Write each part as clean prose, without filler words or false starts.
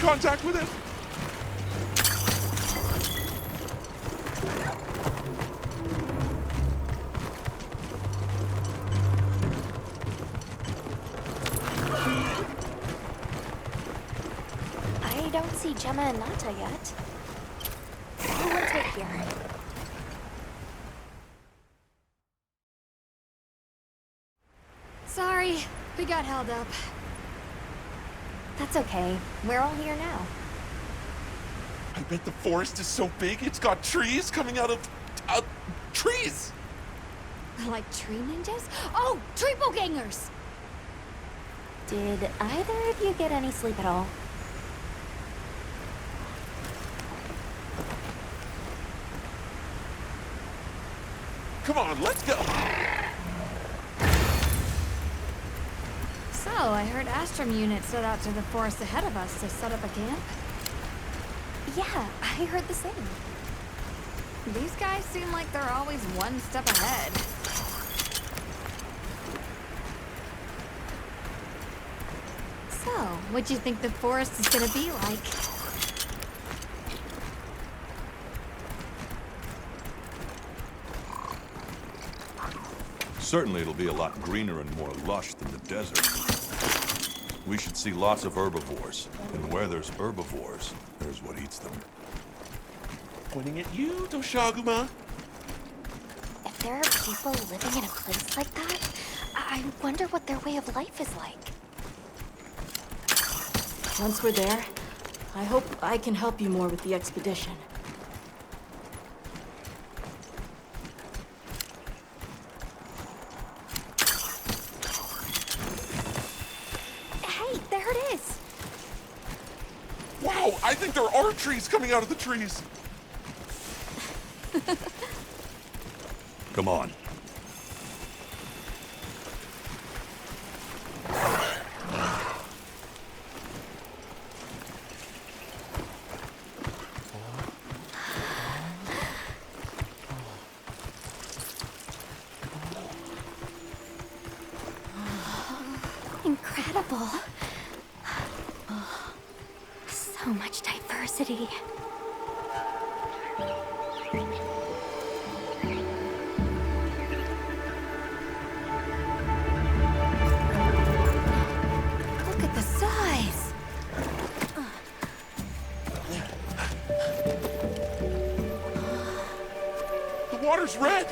contact with it? I don't see Gemma and Nata yet. Let's wait here. Sorry, we got held up. That's okay. We're all here now. I bet the forest is so big it's got trees coming out of... trees! Like tree ninjas? Oh, triple gangers! Did either of you get any sleep at all? Come on, let's go! So, I heard Astrum units set out to the forest ahead of us to set up a camp. Yeah, I heard the same. These guys seem like they're always one step ahead. So, what do you think the forest is gonna be like? Certainly it'll be a lot greener and more lush than the desert. We should see lots of herbivores. And where there's herbivores, there's what eats them. Pointing at you, Doshaguma. If there are people living in a place like that, I wonder what their way of life is like. Once we're there, I hope I can help you more with the expedition. Hey, there it is! Wow, I think there are trees coming out of the trees. Come on. Incredible. So much diversity. Look at the size! The water's red.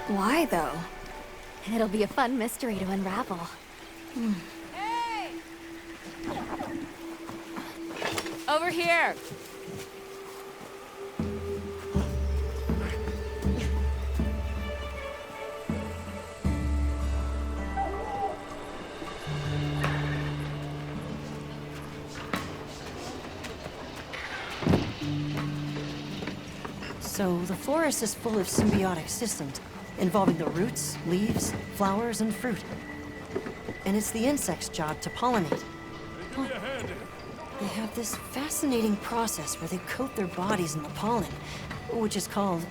Why, though? It'll be a fun mystery to unravel. Hey! Over here! So, the forest is full of symbiotic systems, involving the roots, leaves, flowers, and fruit. And it's the insect's job to pollinate. Huh. They have this fascinating process where they coat their bodies in the pollen, which is called...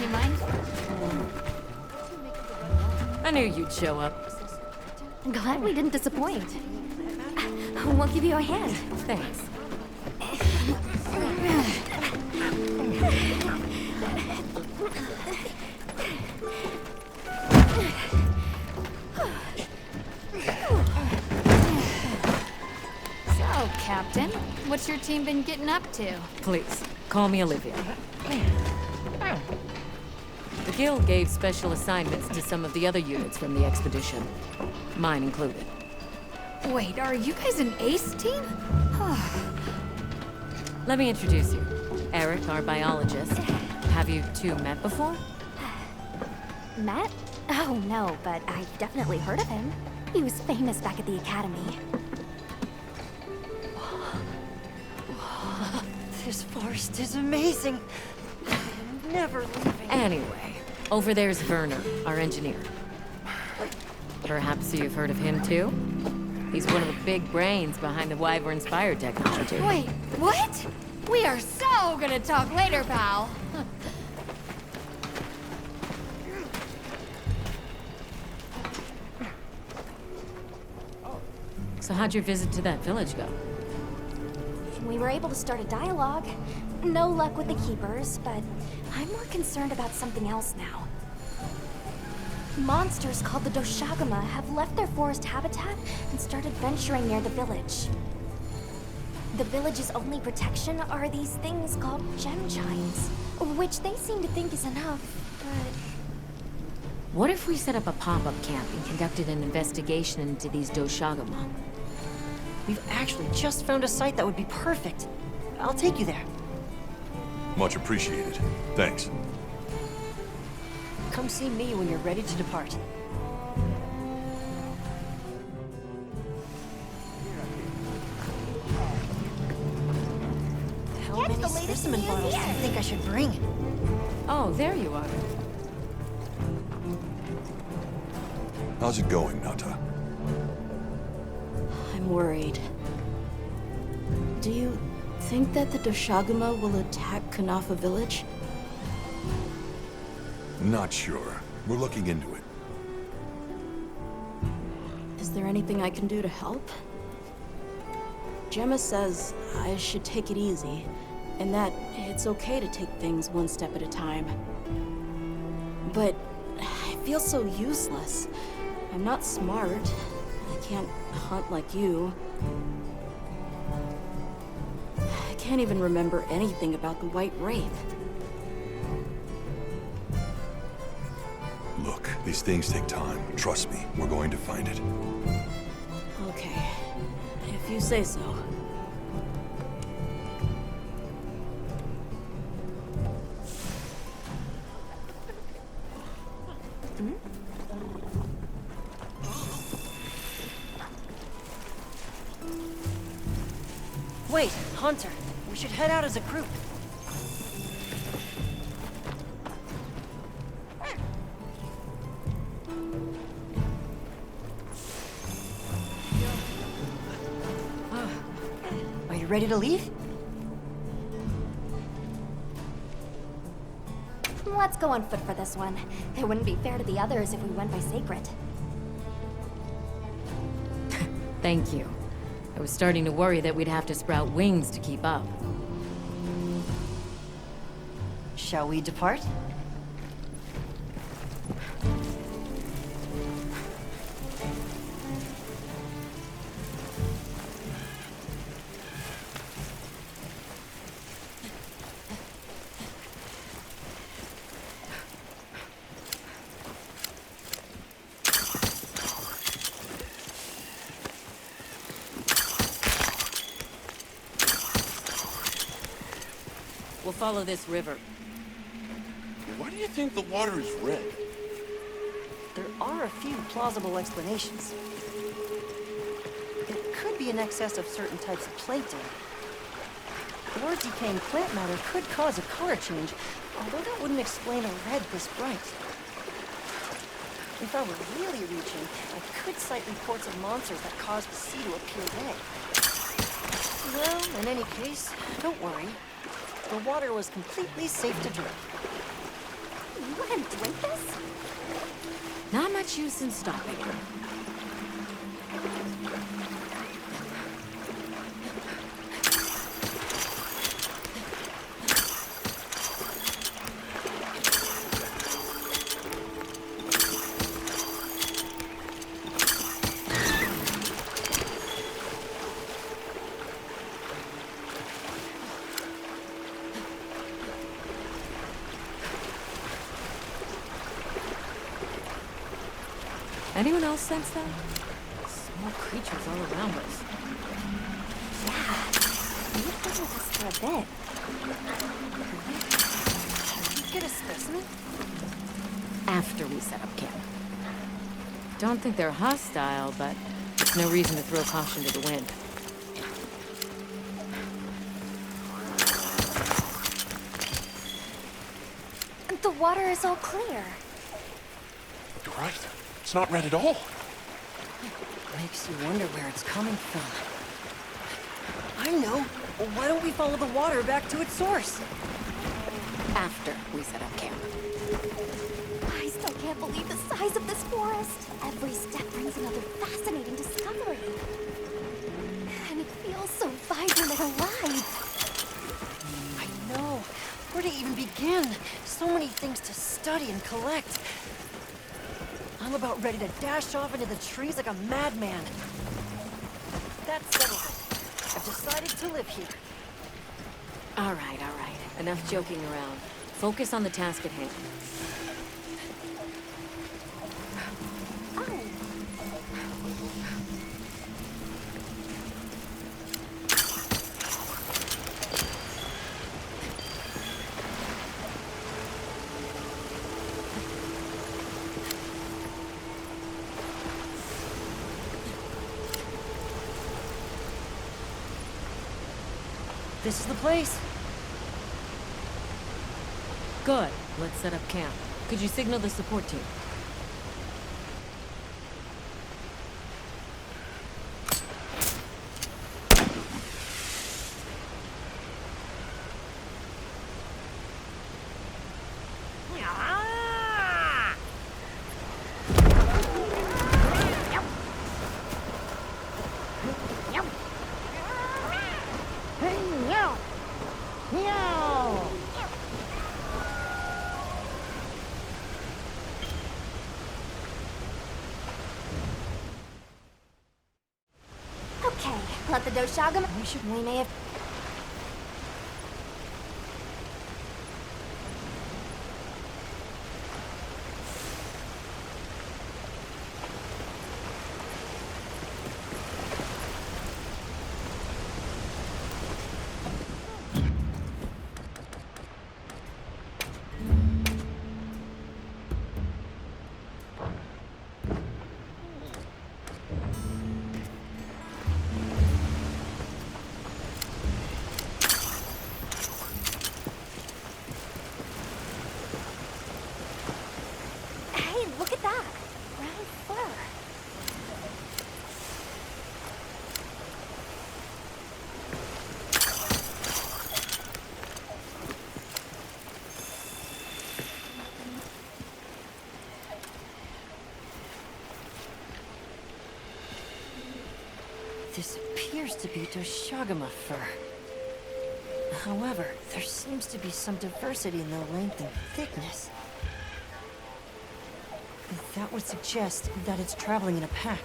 You mind? I knew you'd show up. Glad we didn't disappoint. We'll give you a hand. Thanks. So, Captain, what's your team been getting up to? Please, call me Olivia. The Guild gave special assignments to some of the other units from the expedition. Mine included. Wait, are you guys an ace team? Let me introduce you. Eric, our biologist. Have you two met before? Matt? Oh, no, but I've definitely heard of him. He was famous back at the academy. This forest is amazing. I'm never leaving. Anyway, over there's Werner, our engineer. Perhaps you've heard of him too? He's one of the big brains behind the Wyvern's fire technology. Wait, what? We are so gonna talk later, pal. So how'd your visit to that village go? We were able to start a dialogue. No luck with the keepers, but I'm more concerned about something else now. Monsters called the Doshagama have left their forest habitat and started venturing near the village. The village's only protection are these things called gem chimes, which they seem to think is enough, but... What if we set up a pop-up camp and conducted an investigation into these Doshagama? We've actually just found a site that would be perfect. I'll take you there. Much appreciated. Thanks. Come see me when you're ready to depart. How Catch many the latest specimen news bottles do you here. think I should bring? Oh, there you are. How's it going, Nata? I'm worried. Do you think that the Doshagama will attack Kanafa village? Not sure. We're looking into it. Is there anything I can do to help? Gemma says I should take it easy, and that it's okay to take things one step at a time. But I feel so useless. I'm not smart. I can't hunt like you. I can't even remember anything about the White Wraith. Look, these things take time. Trust me, we're going to find it. Okay, if you say so. Wait, Hunter. We should head out as a group. Are you ready to leave? Let's go on foot for this one. It wouldn't be fair to the others if we went by Sacred. Thank you. I was starting to worry that we'd have to sprout wings to keep up. Shall we depart? We'll follow this river. Why do you think the water is red? There are a few plausible explanations. It could be in excess of certain types of plankton. Or decaying plant matter could cause a color change, although that wouldn't explain a red this bright. If I were really reaching, I could cite reports of monsters that cause the sea to appear red. Well, in any case, don't worry. The water was completely safe to drink. You want to drink this? Not much use in stopping. Anyone else sense that? Small creatures all around us. We've been with us for a bit. Did you get a specimen? After we set up camp. Don't think they're hostile, but it's no reason to throw caution to the wind. The water is all clear. You're right. It's not red at all. Makes you wonder where it's coming from. I know. Why don't we follow the water back to its source? After we set up camp. I still can't believe the size of this forest. Every step brings another fascinating discovery. begin? So many things to study and collect. I'm about ready to dash off into the trees like a madman. That settles it. I've decided to live here. All right. Enough joking around. Focus on the task at hand. This is the place. Good. Let's set up camp. Could you signal the support team? Okay, let the Doshagama. We may have. Hey, look at that! Brown fur. This appears to be Doshagama fur. However, there seems to be some diversity in the length and thickness. That would suggest that it's traveling in a pack.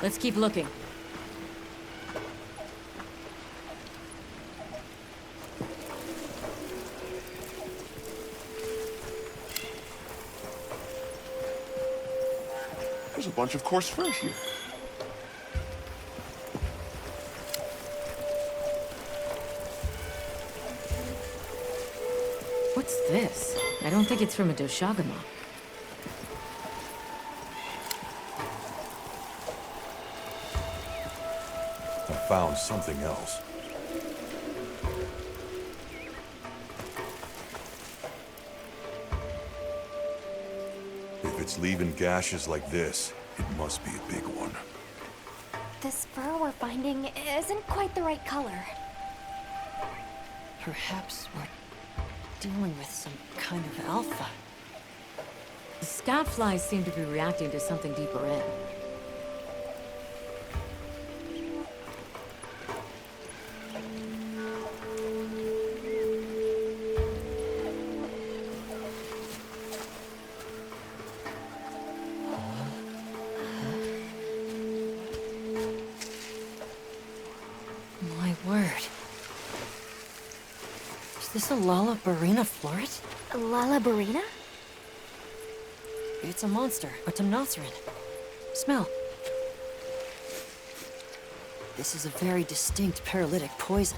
Let's keep looking. There's a bunch of coarse fur here. What's this? I don't think it's from a Doshagama. I found something else. If it's leaving gashes like this, it must be a big one. This fur we're finding isn't quite the right color. Perhaps we're dealing with some kind of alpha. The scout flies seem to be reacting to something deeper in. My word. Is this a Lalabarina floret? Lalabarina? It's a monster, a Temnoceran. Smell. This is a very distinct paralytic poison.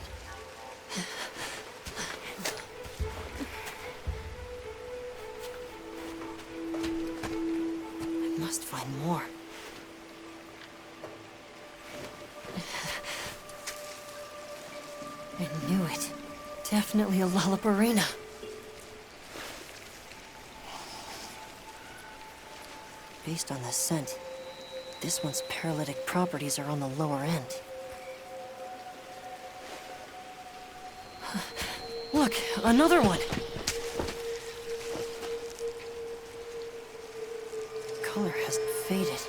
I must find more. I knew it. Definitely a Lalabarina. Based on the scent, this one's paralytic properties are on the lower end. Look, another one! Color hasn't faded.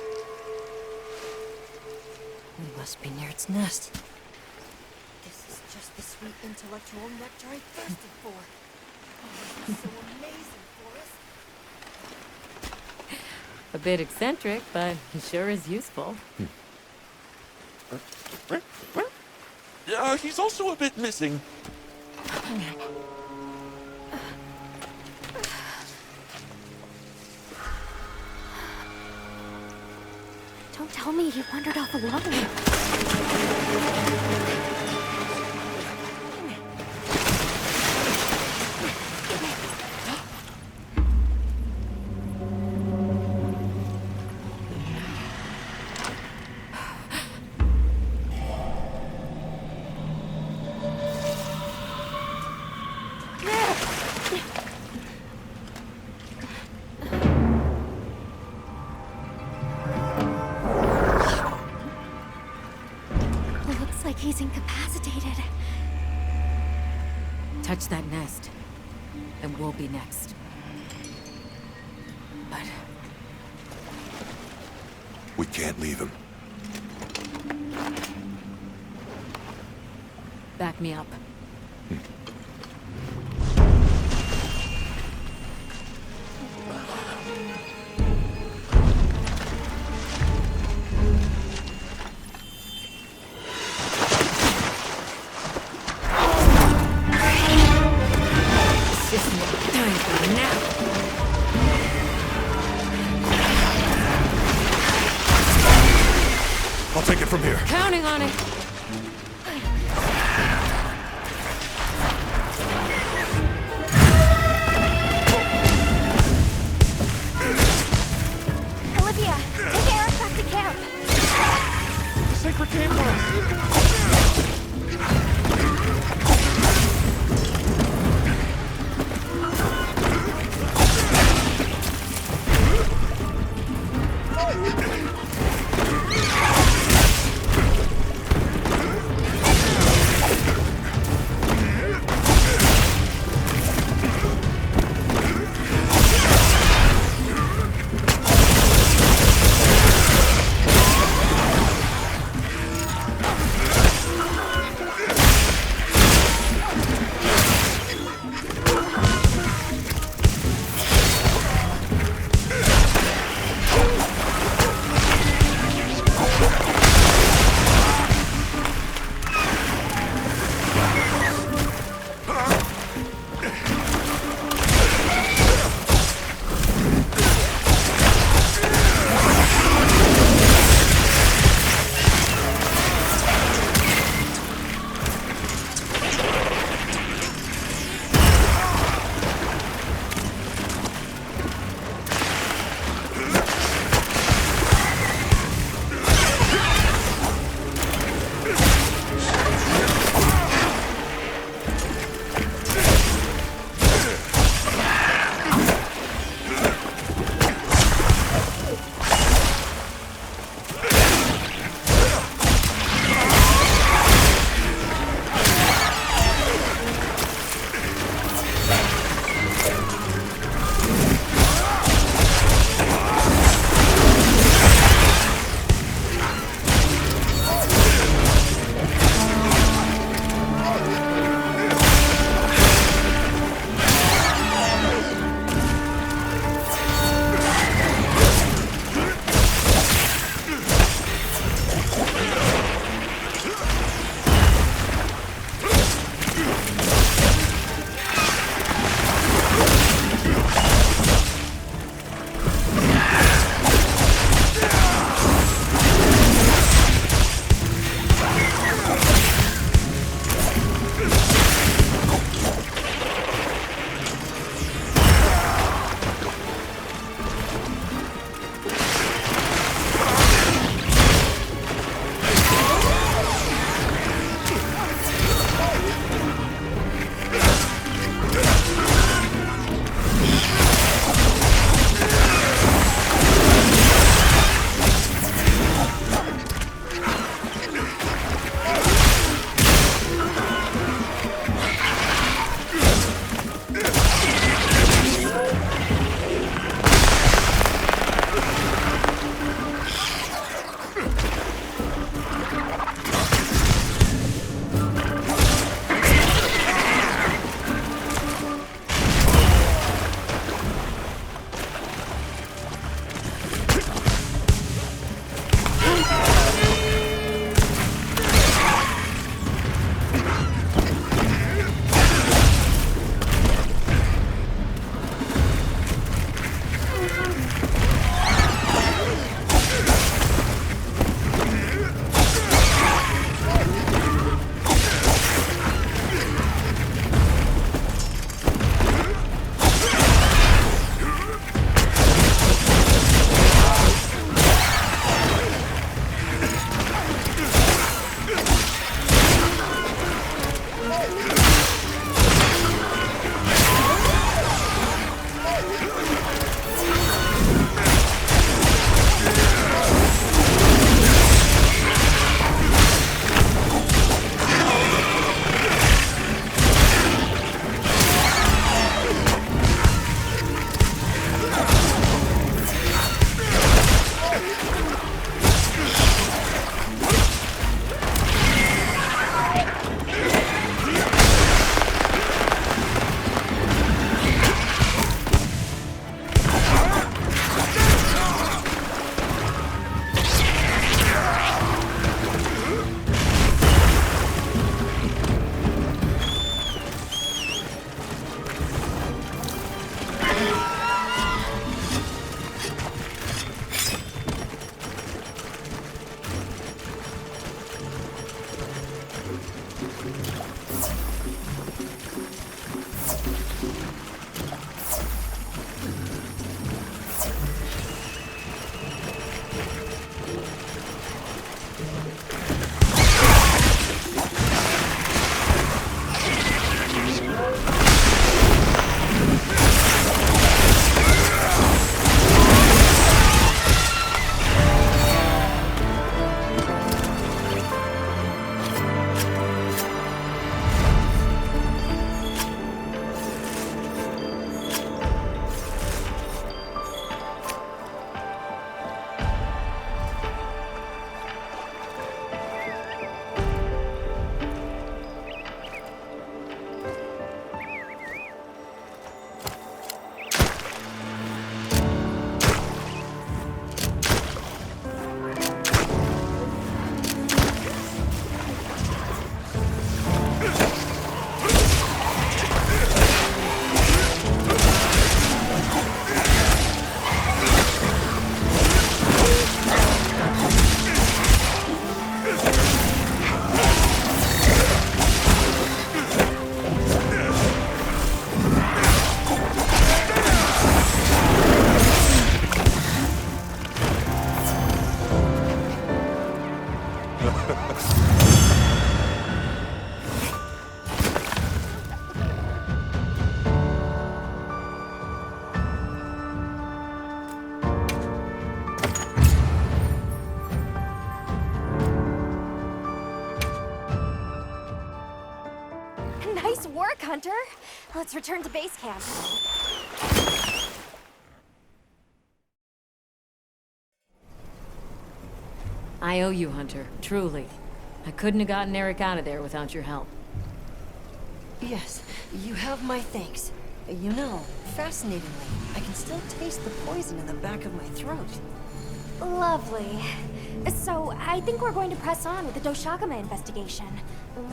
We must be near its nest. This is just the sweet intellectual nectar I thirsted for. Oh, this is so amazing, Forrest. A bit eccentric, but he sure is useful. He's also a bit missing. Don't tell me he wandered off alone. Looks like he's incapacitated. Touch that nest, and we'll be next. But We can't leave him. back me up. This is no time for a nap. I'll take it from here. Counting on it. Olivia, take Eric back to camp. The sacred cameras. Hunter. Let's return to base camp. I owe you, Hunter. Truly. I couldn't have gotten Eric out of there without your help. Yes, you have my thanks. You know, fascinatingly, I can still taste the poison in the back of my throat. Lovely. So, I think we're going to press on with the Doshakama investigation.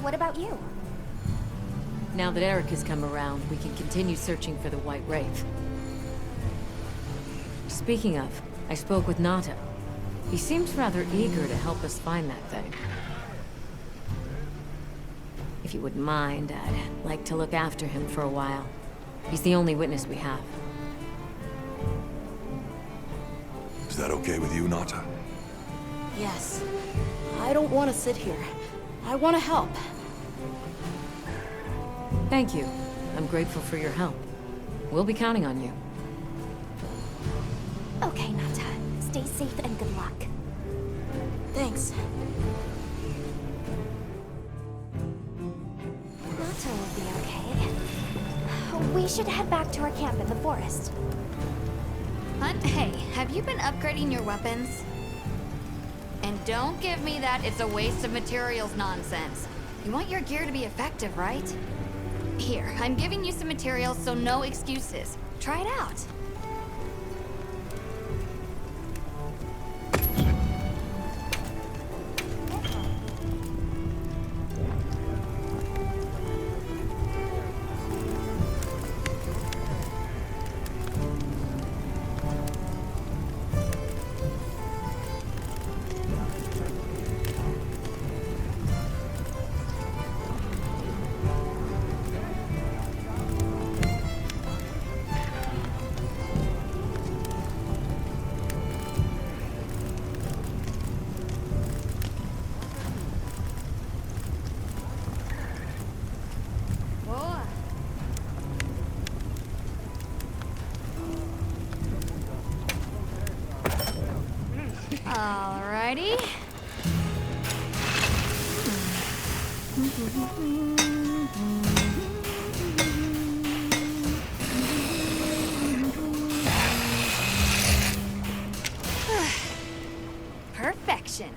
What about you? Now that Eric has come around, we can continue searching for the White Wraith. Speaking of, I spoke with Nata. He seems rather eager to help us find that thing. If you wouldn't mind, I'd like to look after him for a while. He's the only witness we have. Is that okay with you, Nata? Yes. I don't want to sit here. I want to help. Thank you. I'm grateful for your help. We'll be counting on you. Okay, Nata. Stay safe and good luck. Thanks. Nata will be okay. We should head back to our camp in the forest. Hunt, hey, have you been upgrading your weapons? And don't give me that it's a waste of materials nonsense. You want your gear to be effective, right? Here, I'm giving you some materials, so no excuses. Try it out. Alrighty. Perfection.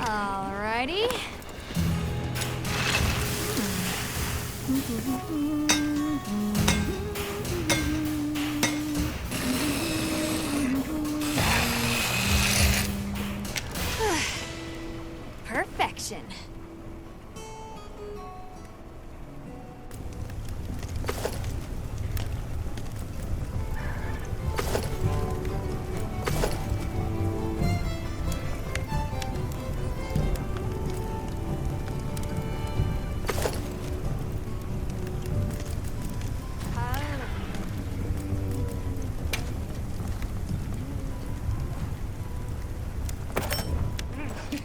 Alrighty. Perfection.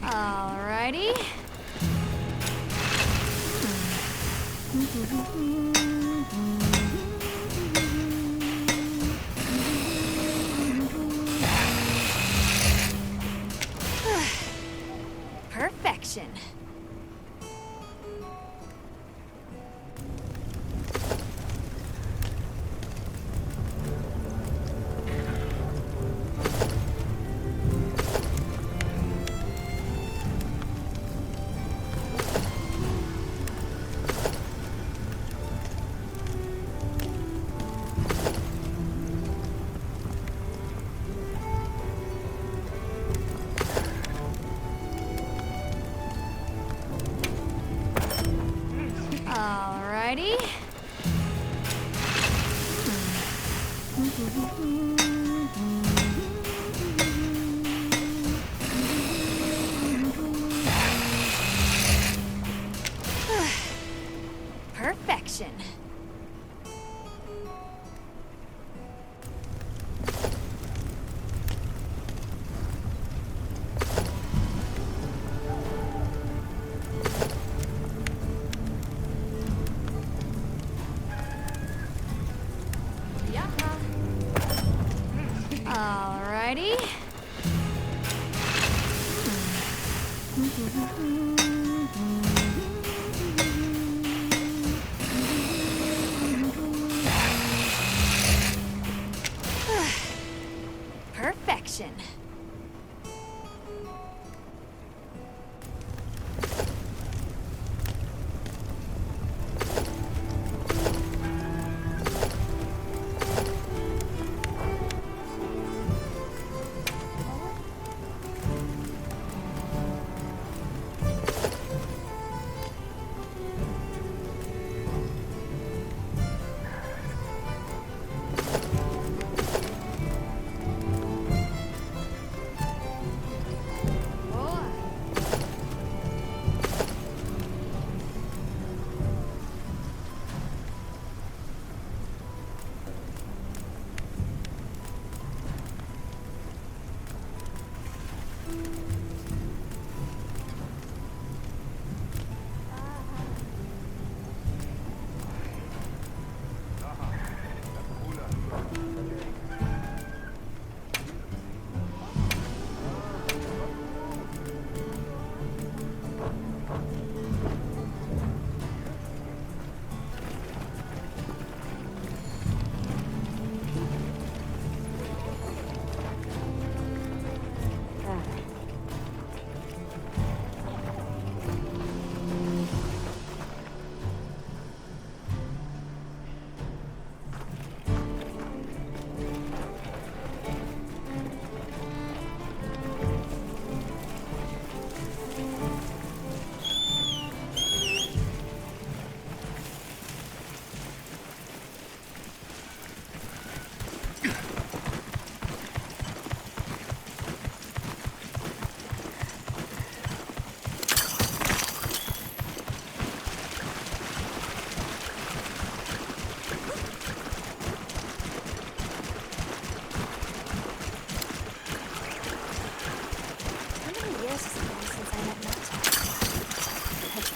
Alrighty. Perfection. Alrighty. Perfection. Alrighty. Perfection.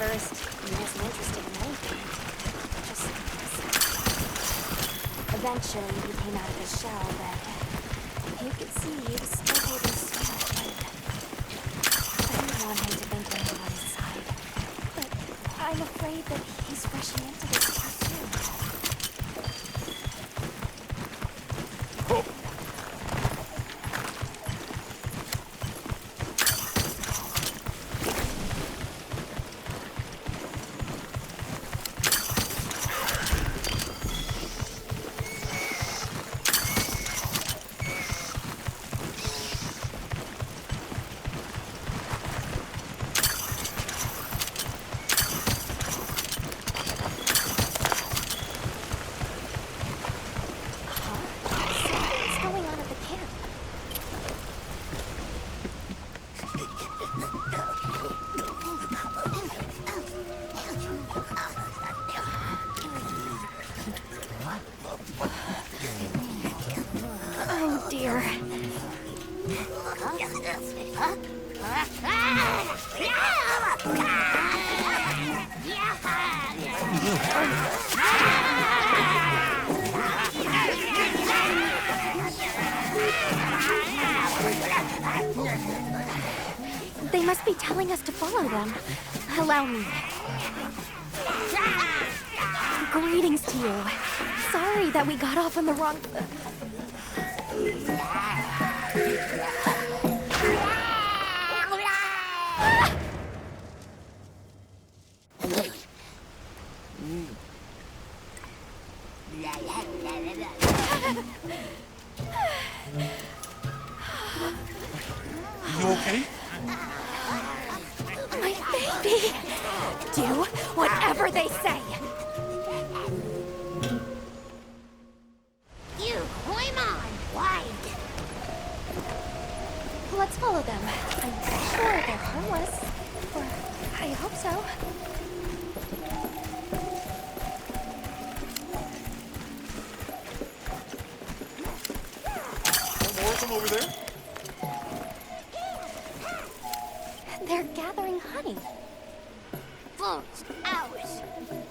First, he wasn't interested in anything. Just eventually he came out of his shell, but you could see he was still holding so much hope. I didn't want him to think I was on his side, but I'm afraid that he's rushing into this too soon. Oh dear. They must be telling us to follow them. Allow me. Greetings to you. Sorry that we got off on the wrong... You okay? My baby! Do whatever they say! follow them. I'm sure they're harmless. Or I hope so. More of them over there? They're gathering honey. Forest ours.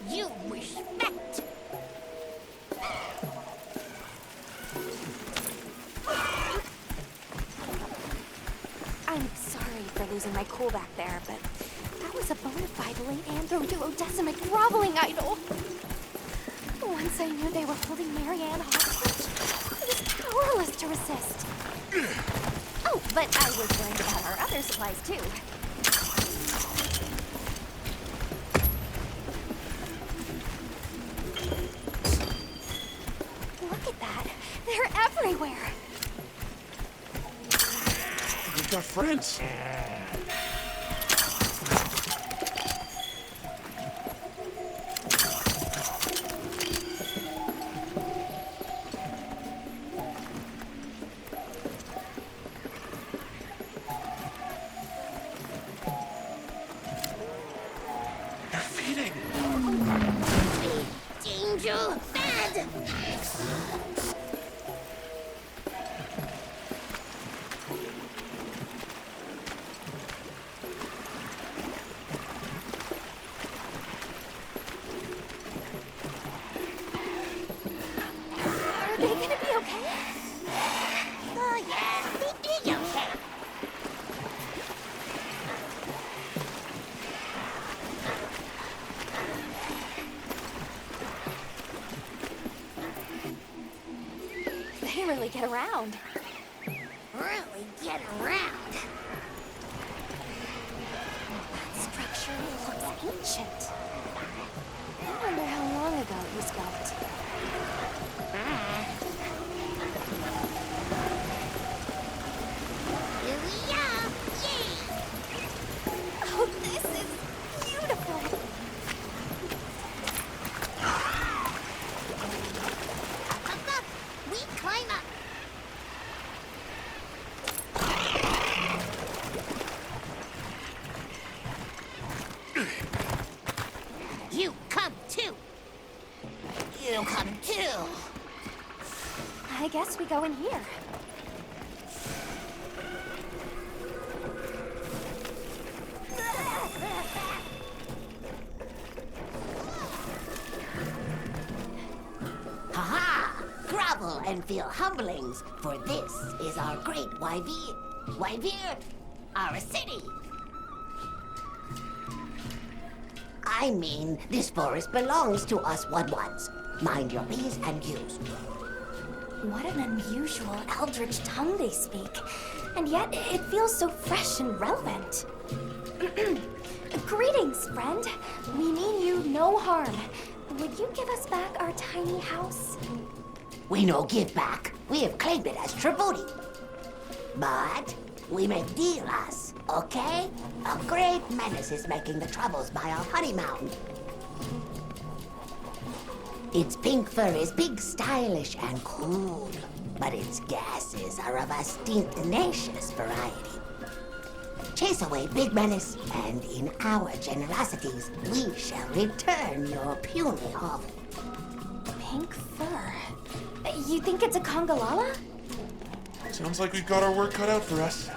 You respect. I'm sorry for losing my cool back there, but that was a bona fide late anthro-duodecimic groveling idol. Once I knew they were holding Marianne hostage, I was powerless to resist. Oh, but I was worried about our other supplies too. Look at that. They're everywhere. We've got friends. They're feeding. Danger. Bad. Are they gonna be okay? Oh yeah, they did okay. They really get around. Really get around. That structure looks ancient. I wonder how long ago it was built. Here we are. Yay! Oh, this is beautiful. Up. We climb up. You come too. You come too. I guess we go in here. Ha-ha! Grovel and feel humblings, for this is our great Wyvir. Wyvir, our city. I mean, this forest belongs to us one-ones. Mind your P's and Q's. What an unusual eldritch tongue they speak. And yet, it feels so fresh and relevant. Greetings, friend. We mean you no harm. Would you give us back our tiny house? We no give back. We have claimed it as tribute. But we make deal us, okay? A great menace is making the troubles by our honey mountain. Its pink fur is big, stylish, and cool, but its gases are of a stink-tenacious variety. Chase away Big Menace, and in our generosities, we shall return your puny hovel. Pink fur. You think it's a Congalala? Sounds like we've got our work cut out for us.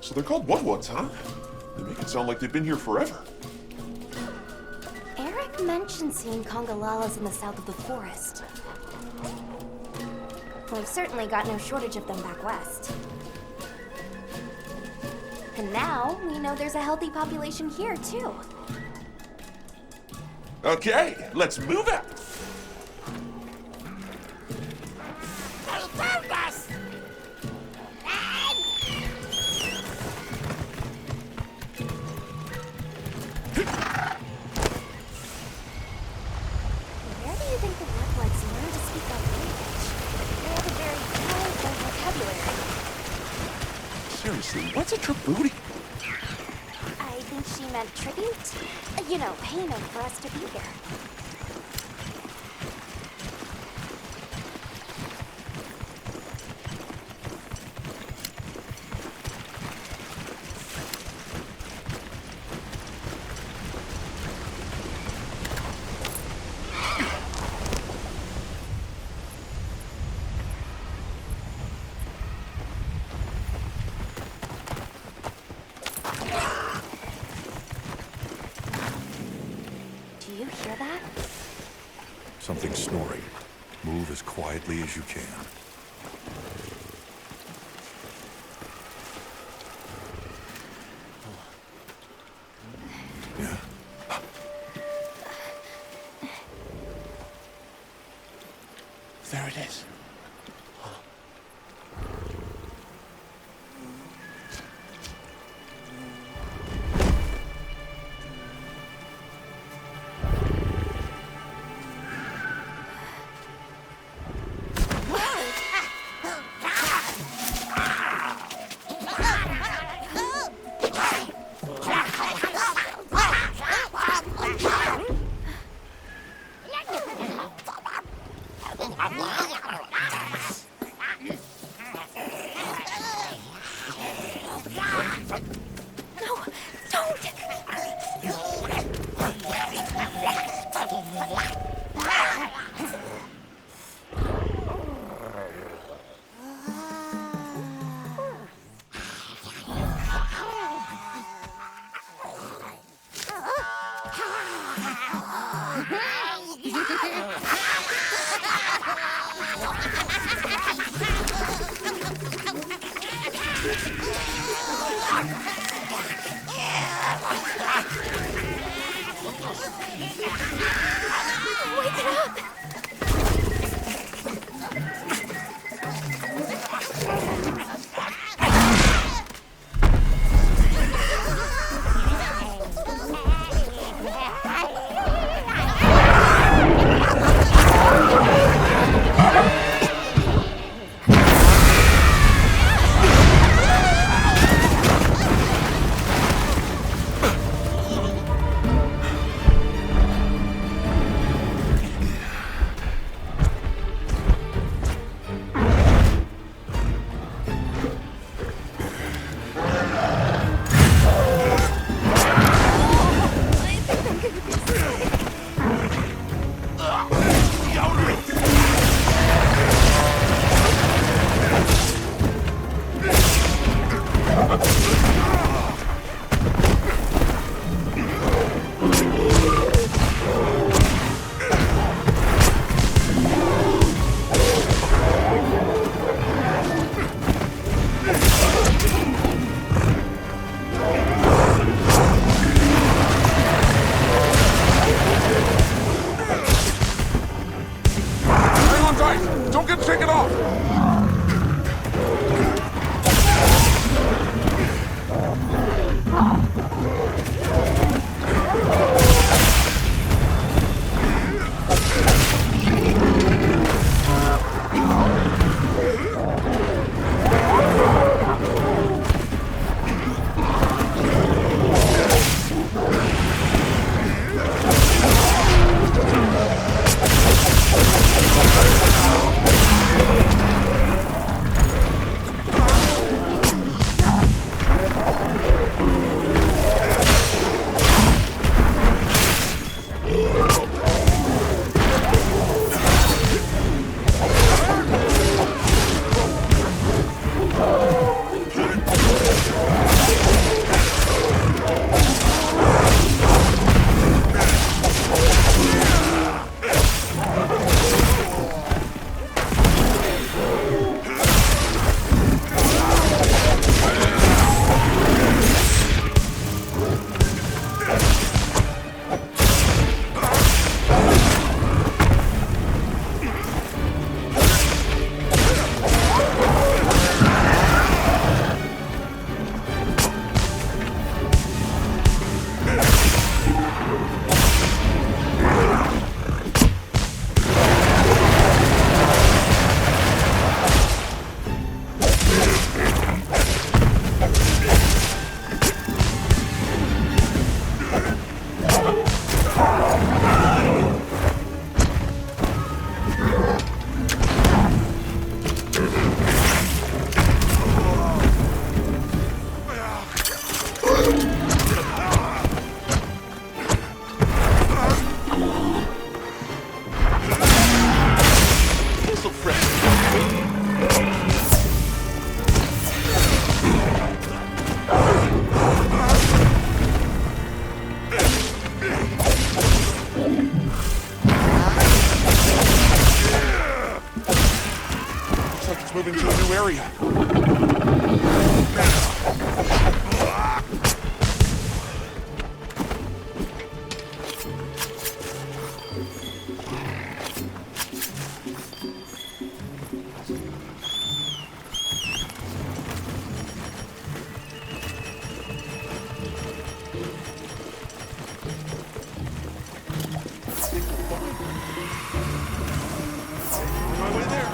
So they're called What-Wats, huh? They make it sound like they've been here forever. Eric mentioned seeing Congalalas in the south of the forest. We've certainly got no shortage of them back west. And now, we know there's a healthy population here, too. Okay, let's move out. They found us! Where do you think the What-Wats learn to speak our language? They have a very powerful vocabulary. Seriously, what's a tribute? I think she meant tribute. You know, payment for us to be here. Something snoring. Move as quietly as you can. Yeah. There it is. area. My way there.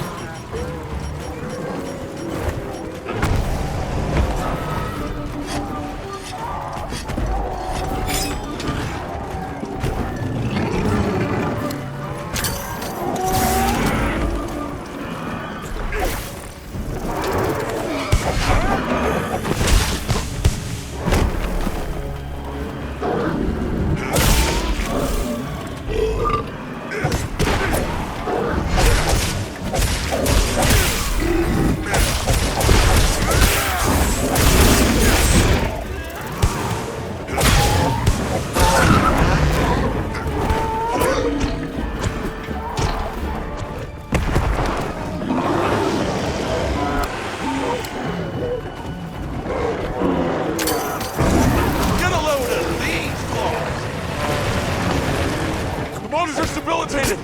Get a load of these claws! The motors are debilitated!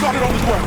Got it on his way!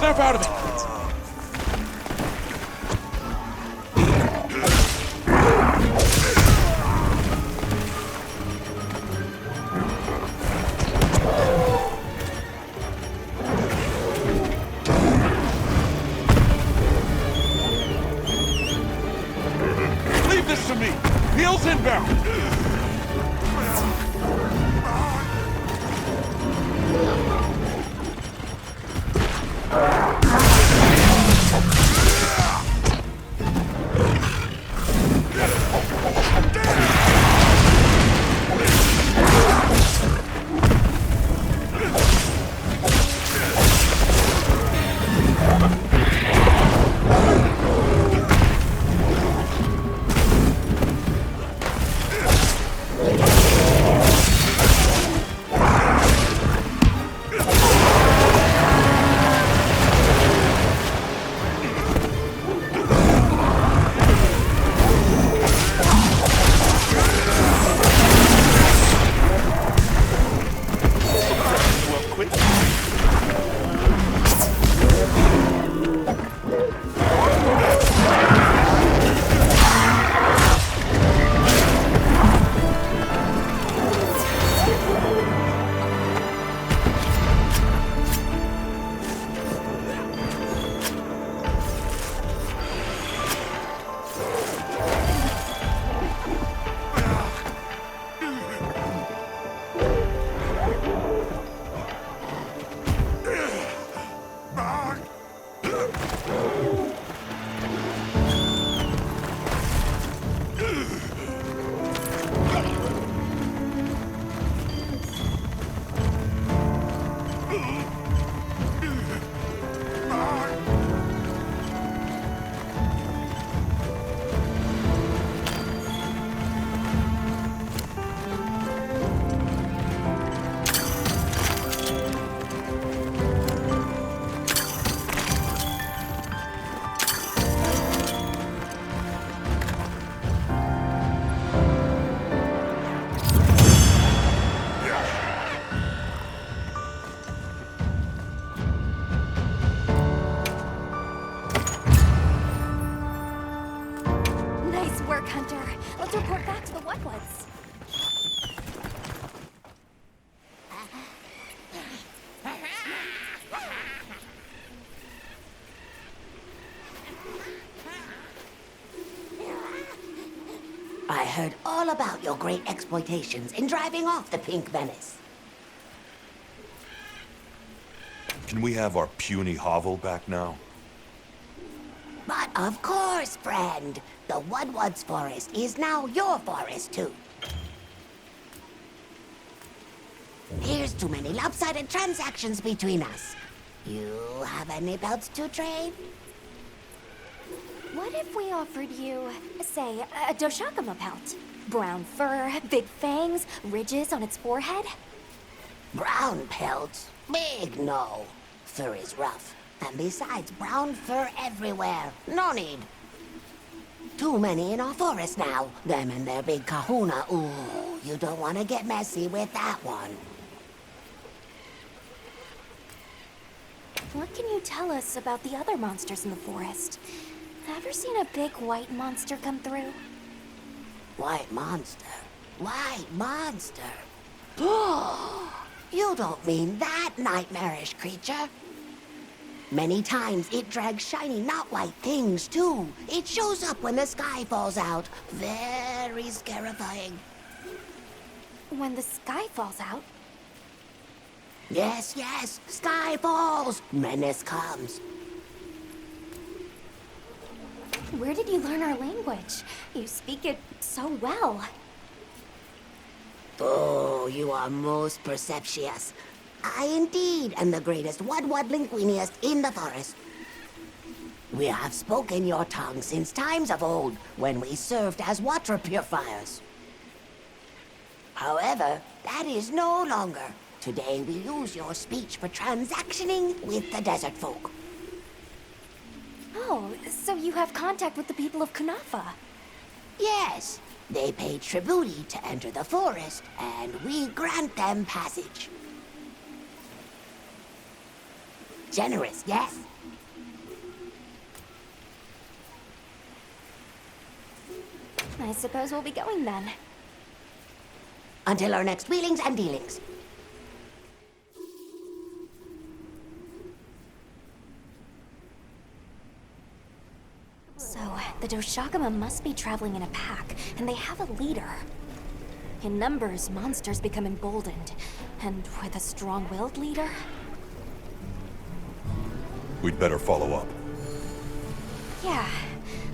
snap out of it! Leave this to me! Heels inbound! Nice work, Hunter. Let's report back to the Wetwoods. I heard all about your great exploitations in driving off the Pink Menace. Can we have our puny hovel back now? But of course, friend. The Wudwoods Forest is now your forest, too. Here's too many lopsided transactions between us. You have any belts to trade? What if we offered you, say, a Doshakama pelt? Brown fur, big fangs, ridges on its forehead? Brown pelts? Big no. Fur is rough. And besides, brown fur everywhere. No need. Too many in our forest now. Them and their big kahuna. Ooh, you don't want to get messy with that one. What can you tell us about the other monsters in the forest? Ever seen a big white monster come through? White monster? White monster? You don't mean that nightmarish creature? Many times it drags shiny, not white things, too. It shows up when the sky falls out. Very scarifying. When the sky falls out? Yes, yes. Sky falls. Menace comes. Where did you learn our language? You speak it so well. Oh, you are most perceptious. I indeed am the greatest Wudwood linguiniast in the forest. We have spoken your tongue since times of old, when we served as water purifiers. However, that is no longer. Today we use your speech for transactioning with the desert folk. Oh, so you have contact with the people of Kunafa? Yes, they pay tribute to enter the forest, and we grant them passage. Generous, yes? I suppose we'll be going then. Until our next wheelings and dealings. So, the Doshakama must be traveling in a pack, and they have a leader. In numbers, monsters become emboldened. And with a strong-willed leader? We'd better follow up. Yeah.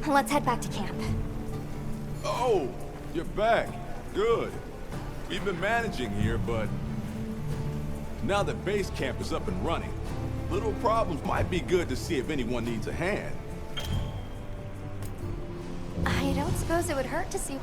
Let's head back to camp. Oh, you're back. Good. We've been managing here, but now that base camp is up and running, little problems might be good to see if anyone needs a hand. I don't suppose it would hurt to see...